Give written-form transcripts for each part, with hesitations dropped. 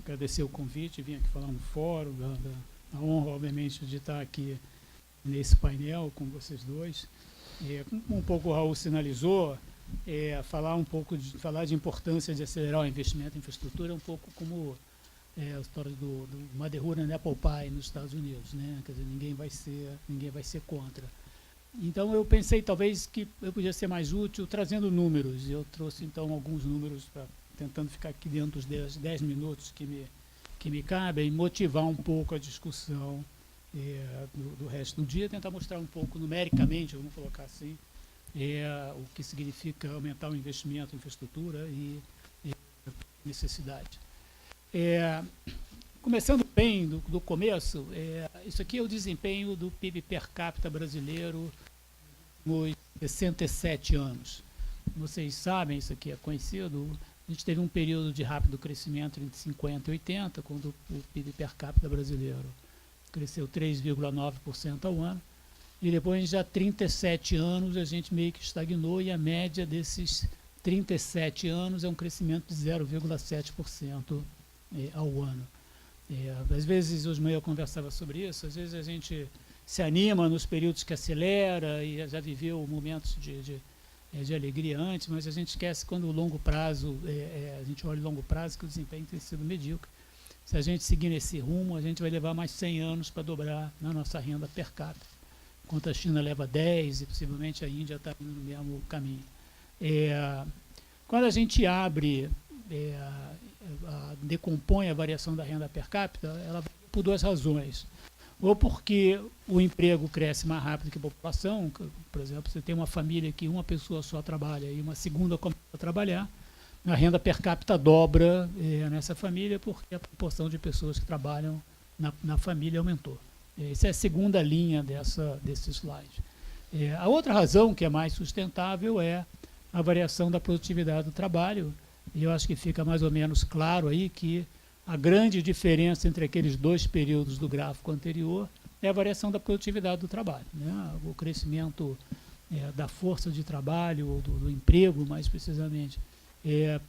agradecer o convite, vim aqui falar no fórum, a honra, obviamente, de estar aqui nesse painel com vocês dois. Como um pouco o Raul sinalizou, falar de importância de acelerar o investimento em infraestrutura é um pouco como a história do Mother and Apple Pie nos Estados Unidos, né? Quer dizer, ninguém vai ser contra. Então eu pensei talvez que eu podia ser mais útil trazendo números. Eu trouxe então alguns números tentando ficar aqui dentro dos 10 minutos que me cabem, motivar um pouco a discussão do resto do dia, tentar mostrar um pouco numericamente, vamos colocar assim, o que significa aumentar o investimento em infraestrutura e necessidade. Começando bem do começo, isso aqui é o desempenho do PIB per capita brasileiro nos 67 anos. Vocês sabem, isso aqui é conhecido, a gente teve um período de rápido crescimento entre 50 e 80, quando o PIB per capita brasileiro cresceu 3,9% ao ano, e depois já há 37 anos a gente meio que estagnou, e a média desses 37 anos é um crescimento de 0,7% ao ano. Às vezes, hoje de manhã eu conversava sobre isso, às vezes a gente se anima nos períodos que acelera e já viveu momentos de alegria antes, mas a gente esquece quando o longo prazo, a gente olha o longo prazo, que o desempenho tem sido medíocre. Se a gente seguir nesse rumo, a gente vai levar mais 100 anos para dobrar na nossa renda per capita, enquanto a China leva 10 e possivelmente a Índia está indo no mesmo caminho. Quando a gente abre, decompõe a variação da renda per capita, ela vai por duas razões. Ou porque o emprego cresce mais rápido que a população, por exemplo, você tem uma família que uma pessoa só trabalha e uma segunda começa a trabalhar, a renda per capita dobra nessa família porque a proporção de pessoas que trabalham na família aumentou. Essa é a segunda linha desse slide. A outra razão, que é mais sustentável, é a variação da produtividade do trabalho, e eu acho que fica mais ou menos claro aí que a grande diferença entre aqueles dois períodos do gráfico anterior é a variação da produtividade do trabalho, né? O crescimento da força de trabalho, ou do emprego, mais precisamente,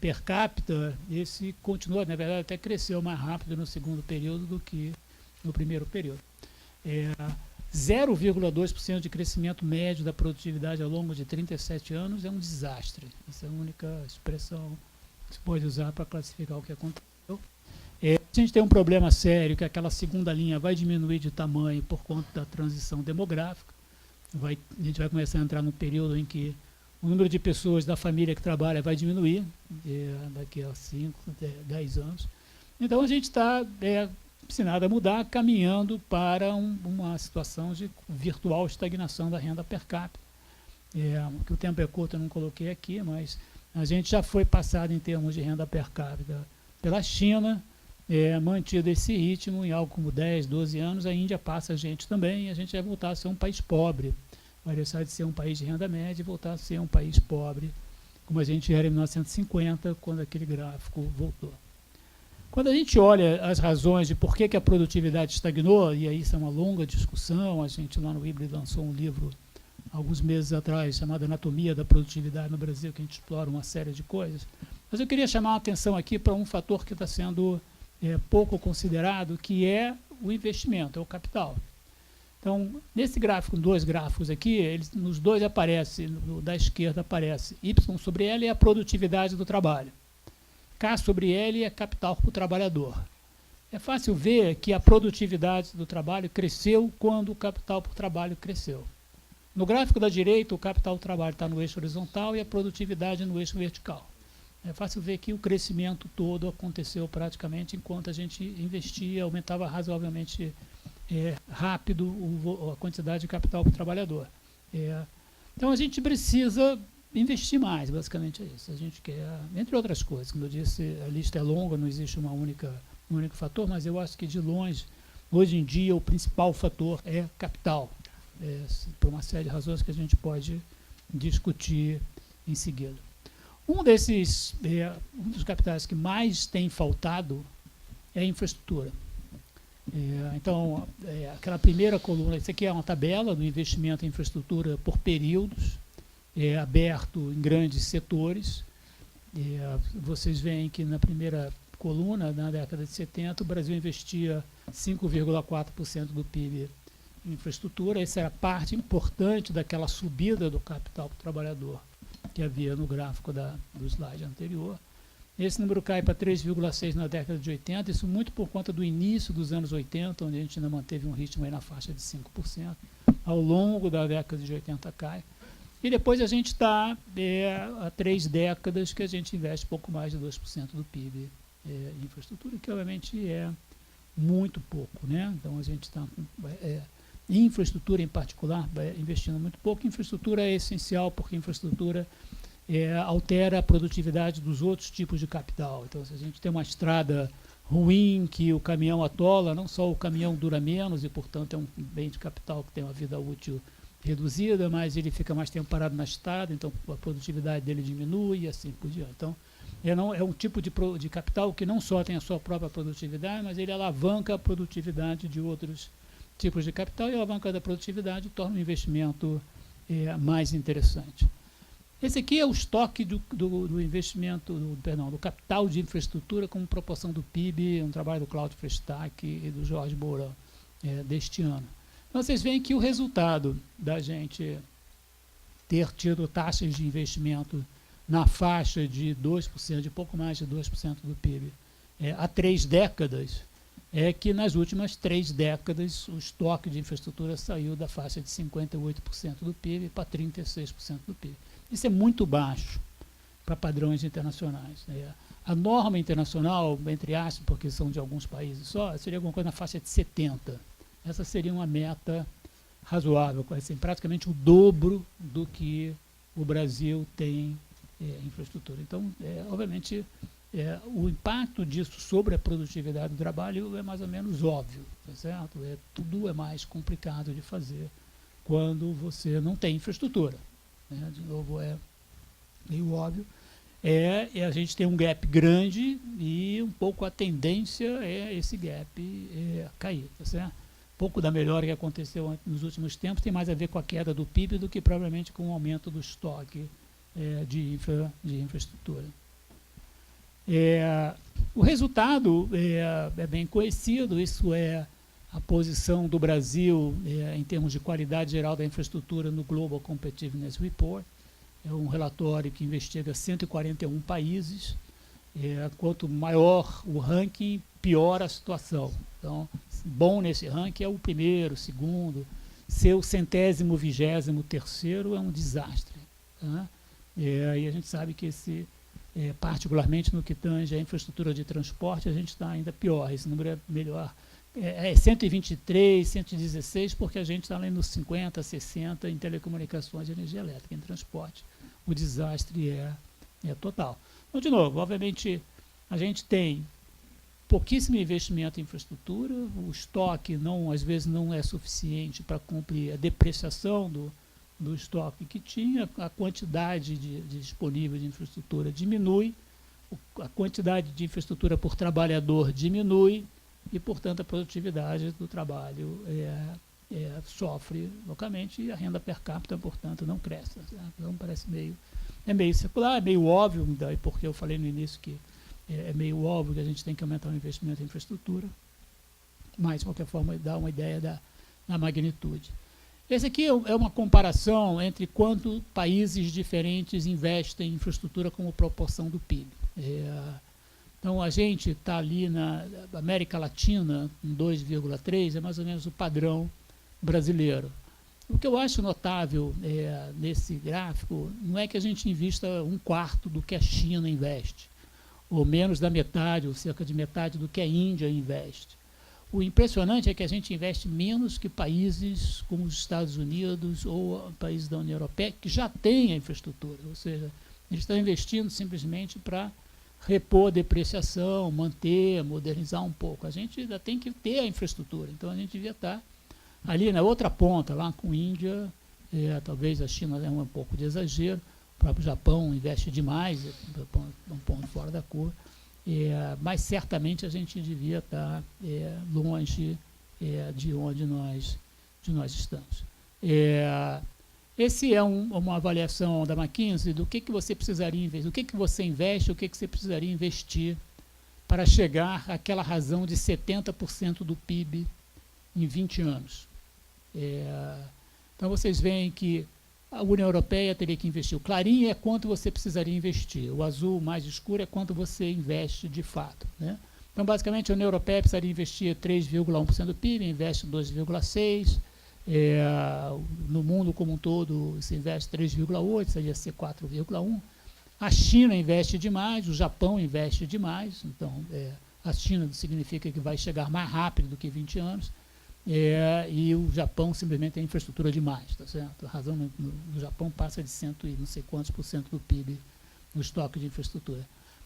per capita, esse continua, na verdade, até cresceu mais rápido no segundo período do que no primeiro período. 0,2% de crescimento médio da produtividade ao longo de 37 anos é um desastre. Essa é a única expressão que se pode usar para classificar o que aconteceu. A gente tem um problema sério, que aquela segunda linha vai diminuir de tamanho por conta da transição demográfica. A gente vai começar a entrar num período em que o número de pessoas da família que trabalha vai diminuir, daqui a 5, 10 anos. Então, a gente está ensinado a mudar, caminhando para uma situação de virtual estagnação da renda per capita. Que o tempo é curto, eu não coloquei aqui, mas a gente já foi passado em termos de renda per capita pela China, mantido esse ritmo em algo como 10, 12 anos, a Índia passa a gente também, e a gente vai voltar a ser um país pobre. Vai deixar de ser um país de renda média e voltar a ser um país pobre, como a gente era em 1950, quando aquele gráfico voltou. Quando a gente olha as razões de por que a produtividade estagnou, e aí isso é uma longa discussão, a gente lá no IBRE lançou um livro alguns meses atrás, chamado Anatomia da Produtividade no Brasil, que a gente explora uma série de coisas. Mas eu queria chamar a atenção aqui para um fator que está sendo pouco considerado, que é o investimento, é o capital. Então, nesse gráfico, dois gráficos aqui, nos dois aparece, da esquerda aparece Y sobre L é a produtividade do trabalho. K sobre L é capital por trabalhador. É fácil ver que a produtividade do trabalho cresceu quando o capital por trabalho cresceu. No gráfico da direita, o capital por trabalho está no eixo horizontal e a produtividade no eixo vertical. É fácil ver que o crescimento todo aconteceu praticamente enquanto a gente investia, aumentava razoavelmente rápido a quantidade de capital por trabalhador. Então, a gente precisa investir mais, basicamente é isso. A gente quer, entre outras coisas, como eu disse, a lista é longa, não existe um único fator, mas eu acho que, de longe, hoje em dia, o principal fator é capital, por uma série de razões que a gente pode discutir em seguida. Um dos capitais que mais tem faltado é a infraestrutura. Então, aquela primeira coluna, isso aqui é uma tabela do investimento em infraestrutura por períodos, aberto em grandes setores. Vocês veem que na primeira coluna, na década de 70, o Brasil investia 5,4% do PIB em infraestrutura. Essa era parte importante daquela subida do capital para o trabalhador que havia no gráfico do slide anterior. Esse número cai para 3,6% na década de 80, isso muito por conta do início dos anos 80, onde a gente ainda manteve um ritmo aí na faixa de 5%. Ao longo da década de 80 cai. E depois a gente está há 3 décadas que a gente investe pouco mais de 2% do PIB em infraestrutura, que obviamente é muito pouco, né? Então a gente está em infraestrutura em particular, investindo muito pouco. Infraestrutura é essencial porque infraestrutura altera a produtividade dos outros tipos de capital. Então, se a gente tem uma estrada ruim que o caminhão atola, não só o caminhão dura menos e, portanto, é um bem de capital que tem uma vida útil reduzida, mas ele fica mais tempo parado na estrada, então a produtividade dele diminui e assim por diante. Então, é um tipo de capital que não só tem a sua própria produtividade, mas ele alavanca a produtividade de outros tipos de capital, e a alavanca da produtividade torna o investimento mais interessante. Esse aqui é o estoque do investimento, do capital de infraestrutura como proporção do PIB, um trabalho do Cláudio Frestac e do Jorge Mourão deste ano. Então, vocês veem que o resultado da gente ter tido taxas de investimento na faixa de 2%, de pouco mais de 2% do PIB, há 3 décadas, é que nas últimas 3 décadas o estoque de infraestrutura saiu da faixa de 58% do PIB para 36% do PIB. Isso é muito baixo para padrões internacionais. A norma internacional, entre aspas, porque são de alguns países só, seria alguma coisa na faixa de 70%. Essa seria uma meta razoável, assim, praticamente o dobro do que o Brasil tem em infraestrutura. Então, obviamente, o impacto disso sobre a produtividade do trabalho é mais ou menos óbvio, tá certo? Tudo é mais complicado de fazer quando você não tem infraestrutura. De novo, é meio óbvio. A gente tem um gap grande e um pouco a tendência é esse gap cair, tá certo? Um pouco da melhora que aconteceu nos últimos tempos tem mais a ver com a queda do PIB do que provavelmente com o aumento do estoque de infraestrutura. O resultado é bem conhecido, isso é a posição do Brasil em termos de qualidade geral da infraestrutura no Global Competitiveness Report. É um relatório que investiga 141 países. Quanto maior o ranking, pior a situação. Então, bom nesse ranking é o primeiro, o segundo. Seu 123º é um desastre. Tá? E a gente sabe que particularmente no que tange a infraestrutura de transporte, a gente está ainda pior. Esse número é melhor. 123, 116, porque a gente está lá nos 50, 60 em telecomunicações e energia elétrica. Em transporte, o desastre é total. Então, de novo, obviamente, a gente tem pouquíssimo investimento em infraestrutura, o estoque às vezes não é suficiente para cumprir a depreciação do estoque que tinha, a quantidade disponível de infraestrutura diminui, a quantidade de infraestrutura por trabalhador diminui, e, portanto, a produtividade do trabalho sofre localmente e a renda per capita, portanto, não cresce. Certo? Então, parece meio secular, é meio óbvio, porque eu falei no início que é meio óbvio que a gente tem que aumentar o investimento em infraestrutura, mas, de qualquer forma, dá uma ideia da magnitude. Esse aqui é uma comparação entre quanto países diferentes investem em infraestrutura como proporção do PIB. Então, a gente está ali na América Latina, em 2,3%, é mais ou menos o padrão brasileiro. O que eu acho notável nesse gráfico não é que a gente invista 1/4 do que a China investe, ou menos da metade, ou cerca de metade do que a Índia investe. O impressionante é que a gente investe menos que países como os Estados Unidos ou países da União Europeia que já têm a infraestrutura, ou seja, a gente está investindo simplesmente para repor a depreciação, manter, modernizar um pouco. A gente ainda tem que ter a infraestrutura, então a gente devia estar ali na outra ponta, lá com a Índia, talvez a China é um pouco de exagero, o próprio Japão investe demais, um ponto fora da curva, mas certamente a gente devia estar longe de onde nós estamos. Esse é uma avaliação da McKinsey do que você precisaria investir, o que você investe, o que você precisaria investir para chegar àquela razão de 70% do PIB em 20 anos. Então, vocês veem que a União Europeia teria que investir. O clarinho é quanto você precisaria investir. O azul mais escuro é quanto você investe de fato, né? Então, basicamente, a União Europeia precisaria investir 3,1% do PIB, investe 2,6%. No mundo como um todo, se investe 3,8%, precisaria ser 4,1%. A China investe demais, o Japão investe demais. Então, a China significa que vai chegar mais rápido do que 20 anos. E o Japão simplesmente tem infraestrutura demais, tá certo? A razão no Japão passa de 100 e não sei quantos por cento do PIB no estoque de infraestrutura.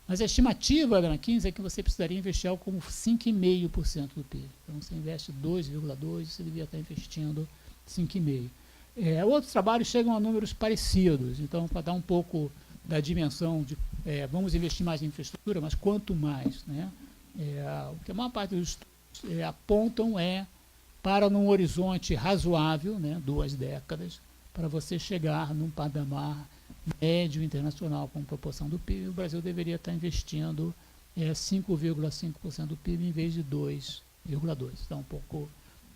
Mas a estimativa da McKinsey é que você precisaria investir algo como 5,5% do PIB. Então, você investe 2,2%, você devia estar investindo 5,5%. Outros trabalhos chegam a números parecidos. Então, para dar um pouco da dimensão de vamos investir mais em infraestrutura, mas quanto mais, né? O que a maior parte dos estudos apontam para num horizonte razoável, né, 2 décadas, para você chegar num patamar médio internacional com proporção do PIB, o Brasil deveria estar investindo 5,5% do PIB em vez de 2,2%. Então, um pouco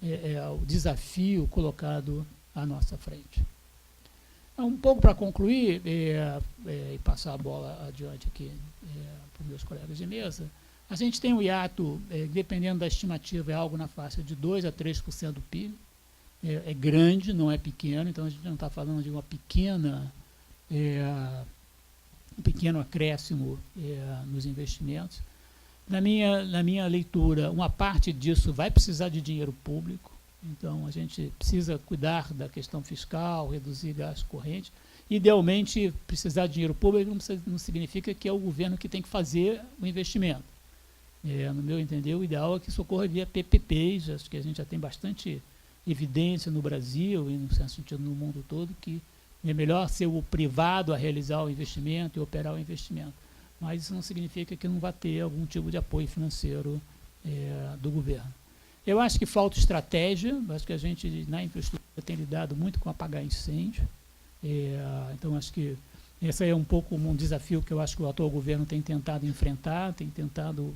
o desafio colocado à nossa frente. Um pouco para concluir e passar a bola adiante aqui para os meus colegas de mesa, a gente tem um hiato, dependendo da estimativa, é algo na faixa de 2% a 3% do PIB. É grande, não é pequeno, então a gente não está falando de um pequeno acréscimo nos investimentos. Na minha leitura, uma parte disso vai precisar de dinheiro público, então a gente precisa cuidar da questão fiscal, reduzir gastos correntes. Idealmente, precisar de dinheiro público não significa que é o governo que tem que fazer o investimento. No meu entender, o ideal é que isso ocorra via PPPs, acho que a gente já tem bastante evidência no Brasil e, no certo sentido, no mundo todo, que é melhor ser o privado a realizar o investimento e operar o investimento. Mas isso não significa que não vai ter algum tipo de apoio financeiro do governo. Eu acho que falta estratégia, acho que a gente, na infraestrutura, tem lidado muito com apagar incêndio. Então, acho que esse é um pouco um desafio que eu acho que o atual governo tem tentado enfrentar, tem tentado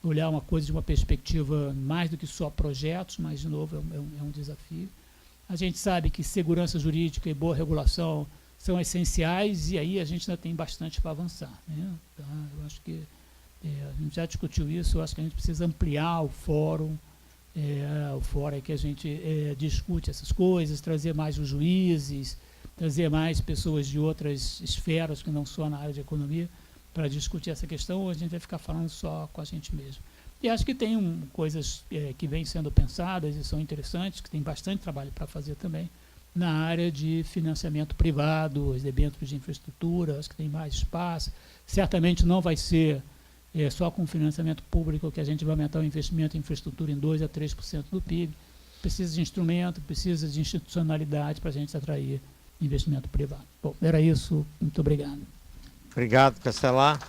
olhar uma coisa de uma perspectiva mais do que só projetos, mas, de novo, é um desafio. A gente sabe que segurança jurídica e boa regulação são essenciais e aí a gente ainda tem bastante para avançar, né? Tá? Eu acho que a gente já discutiu isso, eu acho que a gente precisa ampliar o fórum é que a gente discute essas coisas, trazer mais os juízes, trazer mais pessoas de outras esferas que não só na área de economia para discutir essa questão, ou a gente vai ficar falando só com a gente mesmo. E acho que tem coisas que vêm sendo pensadas e são interessantes, que tem bastante trabalho para fazer também na área de financiamento privado, os debêntures de infraestrutura, acho que tem mais espaço. Certamente não vai ser só com financiamento público que a gente vai aumentar o investimento em infraestrutura em 2% a 3% do PIB. Precisa de instrumento, precisa de institucionalidade para a gente atrair investimento privado. Bom, era isso. Muito obrigado. Obrigado, Castelar.